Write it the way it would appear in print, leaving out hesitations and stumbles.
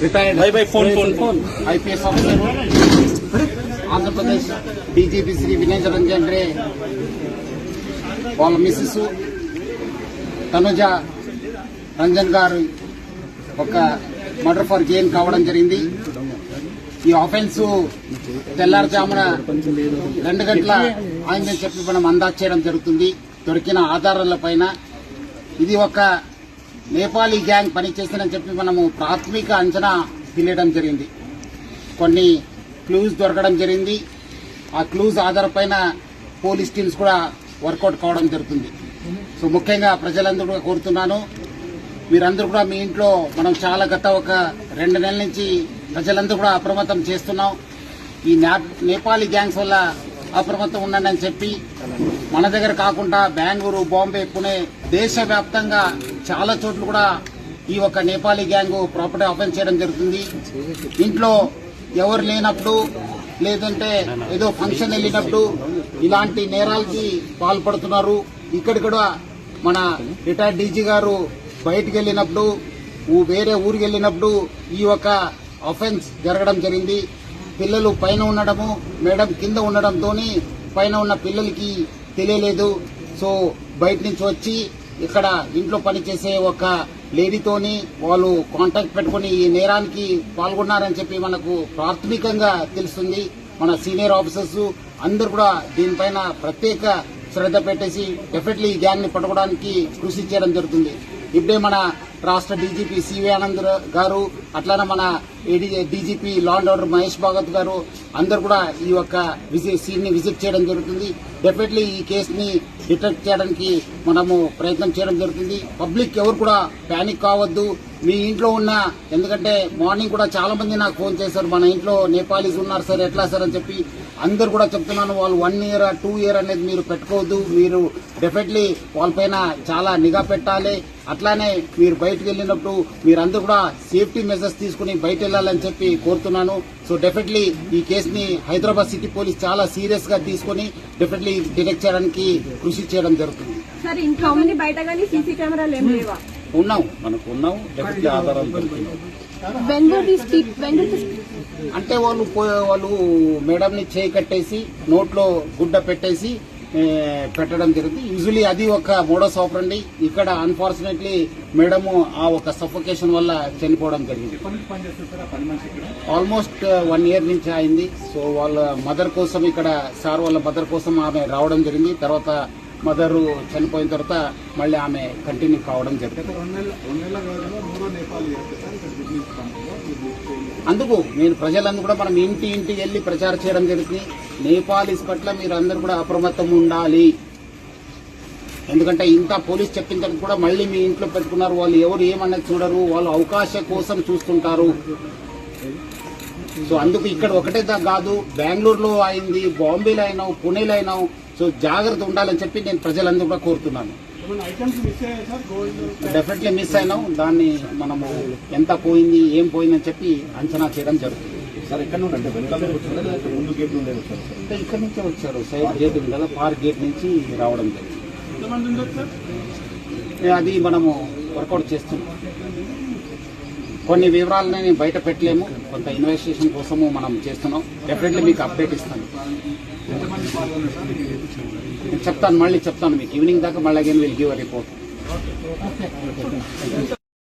Retired IPS officer Andhra Pradesh DGP Shri Vinay Ranjan Ray వాళ్ళ Mrs Tanuja Ranjan గారు ఒక మర్డర్ ఫర్ గెయిన్ కావడం జరిగింది. ఈ ఆఫెన్స్ తెల్లారుజామున 2 గంటల అయిందని చెప్పి మనం అందాజు చేయడం జరుగుతుంది. దొరికిన ఆధారాల పైన ఇది ఒక నేపాలీ గ్యాంగ్ పనిచేసిందని చెప్పి మనము ప్రాథమిక అంచనా తెలియడం జరిగింది. కొన్ని క్లూస్ దొరకడం జరిగింది. ఆ క్లూస్ ఆధారపైన పోలీస్ టీమ్స్ కూడా వర్కౌట్ కావడం జరుగుతుంది. సో ముఖ్యంగా ప్రజలందరూ కూడా కోరుతున్నాను, మీరందరూ కూడా మీ ఇంట్లో మనం చాలా గత ఒక 2 నెలల నుంచి ప్రజలందరూ కూడా అప్రమత్తం చేస్తున్నాం. ఈ నేపాలీ గ్యాంగ్స్ వల్ల అప్రమత్తం ఉండండి చెప్పి మన దగ్గర కాకుండా బెంగళూరు, బాంబే, పుణె దేశవ్యాప్తంగా చాలా చోట్ల కూడా ఈ ఒక నేపాలీ గ్యాంగ్ ప్రాపర్టీ ఆఫెన్స్ చేయడం జరుగుతుంది. ఇంట్లో ఎవరు లేనప్పుడు లేదంటే ఏదో ఫంక్షన్ వెళ్ళినప్పుడు ఇలాంటి నేరాలకి పాల్పడుతున్నారు. ఇక్కడ కూడా మన రిటైర్డ్ డీజీ గారు బయటకు వెళ్ళినప్పుడు వేరే ఊరికి వెళ్ళినప్పుడు ఈ ఒక ఆఫెన్స్ జరగడం జరిగింది. పిల్లలు పైన ఉండడము, మేడం కింద ఉండడంతో పైన ఉన్న పిల్లలకి తెలియలేదు. సో బయట నుంచి వచ్చి ఇక్కడ ఇంట్లో పనిచేసే ఒక లేడీతోని వాళ్ళు కాంటాక్ట్ పెట్టుకుని ఈ నేరానికి పాల్గొన్నారని చెప్పి మనకు ప్రాథమికంగా తెలుస్తుంది. మన సీనియర్ ఆఫీసర్స్ అందరూ కూడా దీనిపైన ప్రత్యేక శ్రద్ధ పెట్టేసి డెఫినెట్లీ ఈ గ్యాంగ్ ని పట్టుకోవడానికి కృషి చేయడం జరుగుతుంది. ఇప్పుడే మన రాష్ట్ర డీజీపీ సివి ఆనంద్ గారు, అట్లానే మన DGP law and order Mahesh Bhagwat గారు అందరూ కూడా ఈ యొక్క సీన్ ని విజిట్ చేయడం జరుగుతుంది. డెఫినెట్లీ ఈ కేసుని డిటెక్ట్ చేయడానికి మనము ప్రయత్నం చేయడం జరుగుతుంది. పబ్లిక్ ఎవరు కూడా ప్యానిక్ కావద్దు. మీ ఇంట్లో ఉన్న, ఎందుకంటే మార్నింగ్ కూడా చాలా మంది నాకు ఫోన్ చేశారు, మన ఇంట్లో నేపాలీస్ ఉన్నారు సార్, ఎట్లా సార్ అని చెప్పి. అందరు కూడా చెప్తున్నాను, వాళ్ళు 1 ఇయర్ 2 ఇయర్ అనేది మీరు పెట్టుకోవద్దు. మీరు డెఫినెట్లీ వాళ్ళపైన చాలా నిఘా పెట్టాలి. అట్లానే మీరు బయటకు వెళ్ళినప్పుడు మీరందరూ కూడా సేఫ్టీ మెజర్స్ తీసుకుని బయట వెళ్ళాలని చెప్పి కోరుతున్నాను. సో డెఫినెట్లీ ఈ కేసుని హైదరాబాద్ సిటీ పోలీస్ చాలా సీరియస్ గా తీసుకుని డెఫినెట్లీ డిటెక్ట్ చేయడానికి కృషి చేయడం జరుగుతుంది. ఉన్నావు, మనకు ఉన్నావు, డెఫినెట్లీ ఆధారాలు దొరుకుతున్నావు. అంటే వాళ్ళు మేడం ని చేయి కట్టేసి నోట్లో గుడ్డ పెట్టేసి పెట్టడం జరిగింది. యూజువలీ అది ఒక మోడస్ ఆపరండి. ఇక్కడ అన్ఫార్చునేట్లీ మేడం ఆ ఒక సఫోకేషన్ వల్ల చనిపోవడం జరిగింది. ఆల్మోస్ట్ 1 ఇయర్ నుంచి అయింది. సో వాళ్ళ మదర్ కోసం, ఇక్కడ సార్ వాళ్ళ మదర్ కోసం ఆమె రావడం జరిగింది. తర్వాత మదర్ చనిపోయిన తర్వాత మళ్ళీ ఆమె కంటిన్యూ కావడం జరిగింది. అందుకు నేను ప్రజలందరూ కూడా మనం ఇంటికి వెళ్లి ప్రచారం చేయడం జరుగుతుంది. నేపాలీస్ పట్ల మీరు అందరూ కూడా అప్రమత్తం ఉండాలి. ఎందుకంటే ఇంత పోలీస్ చెప్పిన తర్వాత కూడా మళ్ళీ మీ ఇంట్లో పెట్టుకున్నారు. వాళ్ళు ఎవరు ఏమన్నది చూడరు, వాళ్ళు అవకాశం కోసం చూస్తుంటారు. సో అందుకు ఇక్కడ ఒకటే కాదు, బెంగళూరులో అయింది, బాంబేలో అయినావు, పుణేలో అయినావు. సో జాగ్రత్త ఉండాలని చెప్పి నేను ప్రజలందరూ కూడా కోరుతున్నాను. డెఫినెట్లీ మిస్ అయినాం. దాన్ని మనము ఎంత పోయింది, ఏం పోయిందని చెప్పి అంచనా చేయడం జరుగుతుంది. ఇక్కడ నుంచే వచ్చారు, సైడ్ గేట్ ఉంది కదా, పార్క్ గేట్ నుంచి రావడం జరిగింది. అది మనము వర్కౌట్ చేస్తున్నాం. కొన్ని వివరాలని నేను బయట పెట్టలేము, కొంత ఇన్వెస్టిగేషన్ కోసము మనం చేస్తున్నాం. డెఫినెట్లీ మీకు అప్డేట్ ఇస్తాను, చెప్తాను, మళ్ళీ చెప్తాను మీకు. ఈవినింగ్ దాకా మళ్ళీ again will give a report.